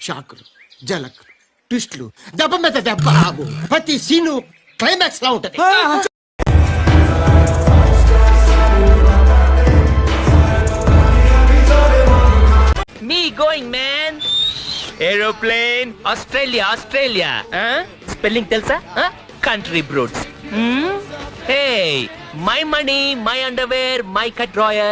షాకులు, జలకులు, ట్విస్టులు, దెబ్బ మీద దెబ్బ, ప్రతి సీను క్లైమాక్స్ లా ఉంటది. Me going, man. Aeroplane, Australia. Spelling telsa? Country brutes. Hey, my money, my underwear, my cut drawer.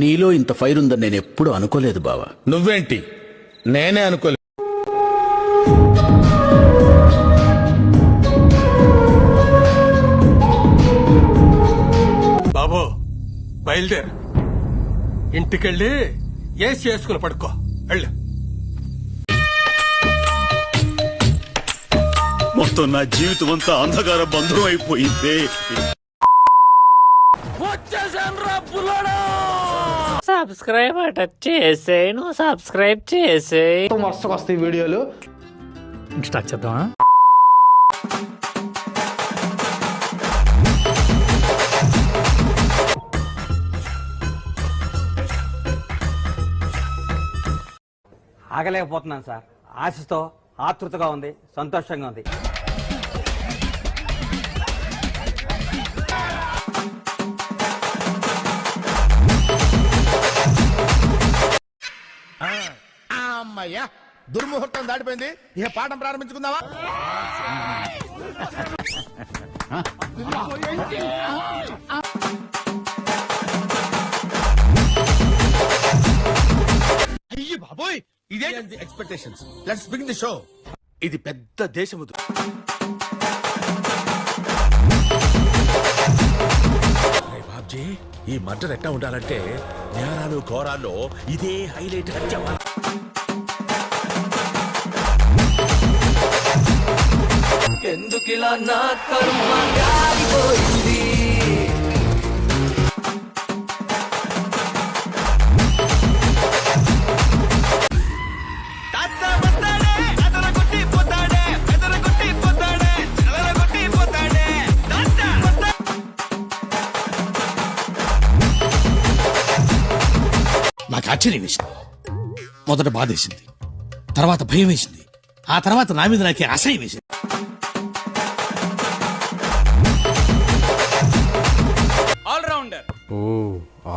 నీలో ఇంత ఫైర్ ఉందని నేను ఎప్పుడు అనుకోలేదు బావా. నువ్వేంటి, నేనే అనుకోలేదు. బాబు బయలుదేరు, ఇంటికెళ్ళి ఏసి వేసుకుని పడుకో. వెళ్ళు. మొత్తం నా జీవితం అంతా అంధకార బంధం అయిపోయింది. సబ్స్క్రైబ్ అట చేసే, నువ్వు సబ్స్క్రైబ్ చేసే. మస్తుగా వస్తాయి వీడియోలు. స్టార్ట్ చేద్దామా? ఆగలేకపోతున్నాను సార్. ఆశతో ఆతృతగా ఉంది, సంతోషంగా ఉంది. అమ్మయ్యా, దుర్ముహూర్తం దాటిపోయింది. ఇక పాఠం ప్రారంభించుకుందామా? అయ్యి బాబోయ్, ఇదే expectations. Let's begin the show. ఇది పెద్ద దేశము. బాబ్జీ, ఈ మర్డర్ ఎట్టా ఉండాలంటే నేరాలు ఘోరాల్లో ఇదే హైలైట్. ఎందుకిలా నా కర్మ గాలిపోయింది? నాకు ఆశ్చర్యం వేసింది. మొదట బాధేసింది, తర్వాత భయం వేసింది, ఆ తర్వాత నా మీద నాకే అసహ్యం వేసింది.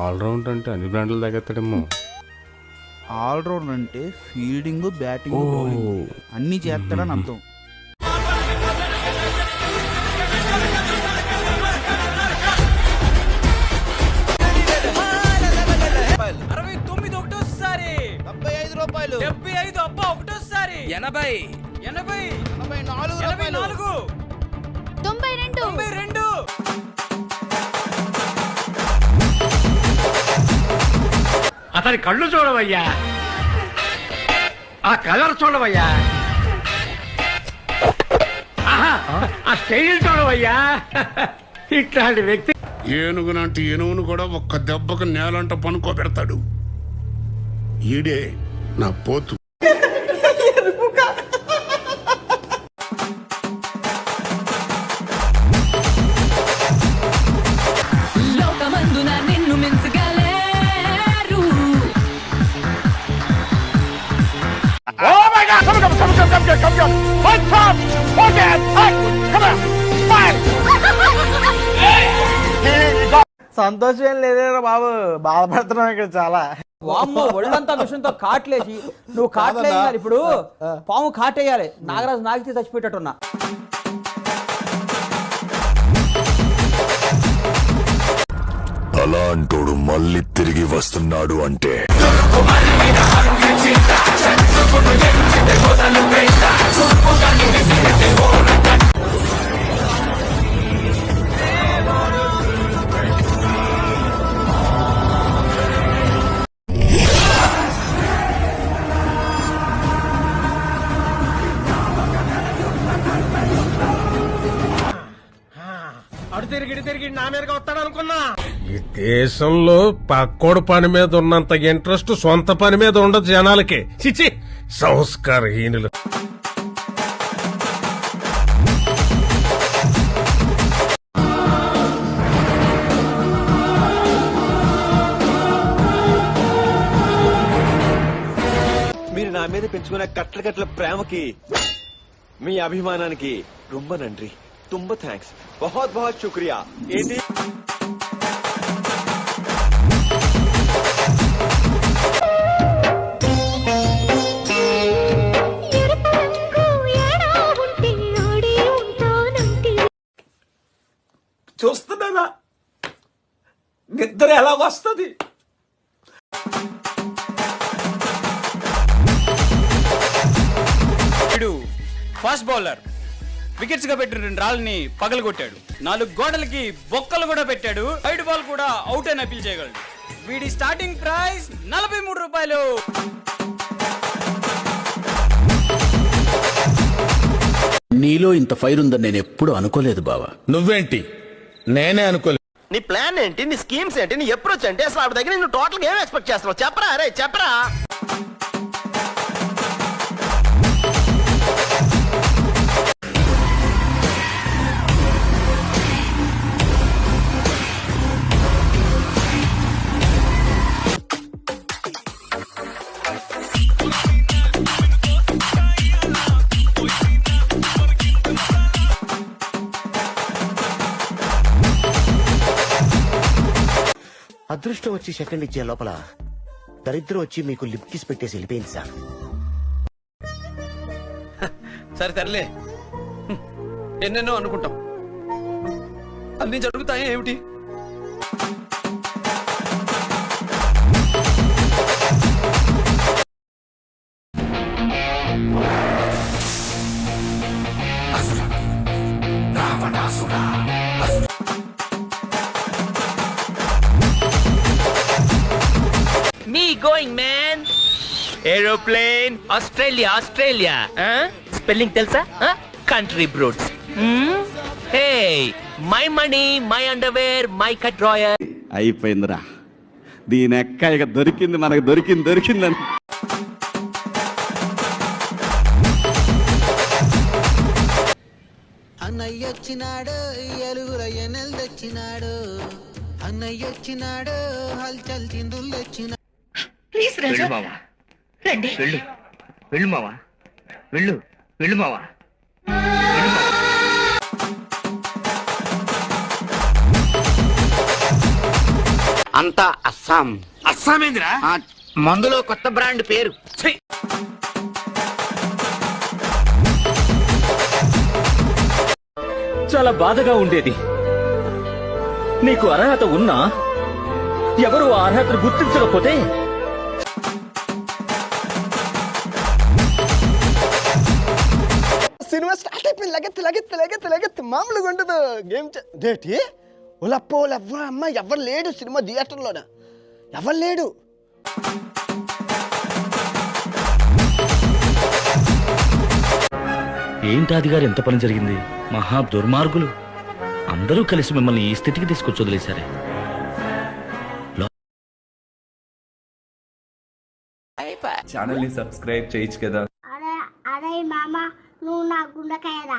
ఆల్రౌండర్ అంటే అన్ని బ్రాండ్లు తగ్గేస్తాడేమో. ఆల్రౌండర్ అంటే ఫీల్డింగ్, బ్యాటింగ్, బౌలింగ్ అన్ని చేస్తాడని అర్థం. రూపాయలు, 75 అబ్బా ఒకటోసారి, 80, 84, 92. అతని కళ్ళు చూడవయ్యా, ఆ కలర్ చూడవయ్యా, ఆ స్టైల్ చూడవయ్యా. ఇట్లాంటి వ్యక్తి ఏనుగునంటే ఏనుగును కూడా ఒక్క దెబ్బకు నేలంట పనుకోబెడతాడు. ఈడే నా పోతు. లోకమందున నిన్ను మించగలేరు. సంతోషం ఏం లేదేరా బాబు, బాధపడుతున్నాం ఇక్కడ చాలా. వామ్మో, ఒళ్ళంతా విషయంతో కాట్లేసి నువ్వు కాట్లేయాలి. ఇప్పుడు పాము కాటేయాలి. నాగరాజు నాగితే చచ్చిపోయేటట్టున్నా. అలాంటోడు మళ్ళీ తిరిగి వస్తున్నాడు అంటే ఈ దేశంలో పక్కోడు పని మీద ఉన్నంత ఇంట్రెస్ట్ సొంత పని మీద ఉండదు జనాలకి. చిచి సంస్కారహీనులు. మీరు నా మీద పెంచుకున్న కట్ల కట్ల ప్రేమకి, మీ అభిమానానికి రొంబ నండ్రి. తుంబ థ్యాంక్స్. బహుత్ బహుత్ శుక్రియా. ఏంటి చూస్తున్నానా నిద్ర ఎలా వస్తుంది? ఫాస్ట్ బౌలర్ వికెట్స్ గా పెట్టిన 2 రాళ్ళని పగలు కొట్టాడు. 4 గోడలకి బొక్కలు కూడా పెట్టాడు. వైడ్ బాల్ కూడా అవుట్ అని అపీల్ చేయగలడు. వీడి స్టార్టింగ్ ప్రైస్ 43 రూపాయలు. నీలో ఇంత ఫైర్ ఉందని నేను ఎప్పుడు అనుకోలేదు బావా. నువ్వేంటి? నేనే అనుకోలేదు. నీ ప్లాన్ ఏంటి? నీ స్కీమ్స్ ఏంటి? నీ అప్రోచ్ ఏంటి? అసలు ఆవిడ దగ్గర నువ్వు టోటల్ ఏం ఎక్స్పెక్ట్ చేస్తున్నావు? చెప్పరా అరే చెప్పరా. అదృష్టం వచ్చి సెకండ్ ఇచ్చే లోపల దరిద్రం వచ్చి మీకు లిప్ కిస్ పెట్టేసి వెళ్ళిపోయింది సార్. సరే తరలే, ఎన్నెన్నో అనుకుంటాం, అన్ని జరుగుతాయి ఏమిటి? Me going, man. Aeroplane. Australia. Spelling telsa? Country brutes. Hey, my money, my underwear, my cut drawer. అయిపోయిందిరా, దీని ఎక్క ఇక దొరికింది, మనకు దొరికిందని. అన్నయ్య వచ్చినాడు, ఎలుగుల ఎన్నెలు తెచ్చినాడు. అన్నయ్య వచ్చినాడు, హల్చల్ చిందులు తెచ్చినాడు. ప్లీజ్ రాజా. రండి. వెళ్ళు మావా. వెళ్ళు మావా. అంతా అస్సాం. అస్సామేంద్రా? మందులో కొత్త బ్రాండ్ పేరు. చాలా బాధగా ఉండేది. నీకు అర్హత ఉన్నా ఎవరు ఆ అర్హతను గుర్తించకపోతే సినిమా స్టార్ట్ అయిపోయింది. లగెత్తి మామూలుగా ఉండదు. గేమ్ డేటి ఓలవ్వ అమ్మ, ఎవరు లేడు సినిమా థియేటర్లోన, ఎవరు లేడు. ఏంటాది గారు, ఎంత పని జరిగింది? మహా దుర్మార్గులు అందరూ కలిసి మిమ్మల్ని ఈ స్థితికి తీసుకొచ్చి వదిలేశారే. ఛానల్ ని సబ్స్క్రైబ్ చేయొచ్చు కదా. అరే మామ, నువ్వు నా గుండెకాయరా.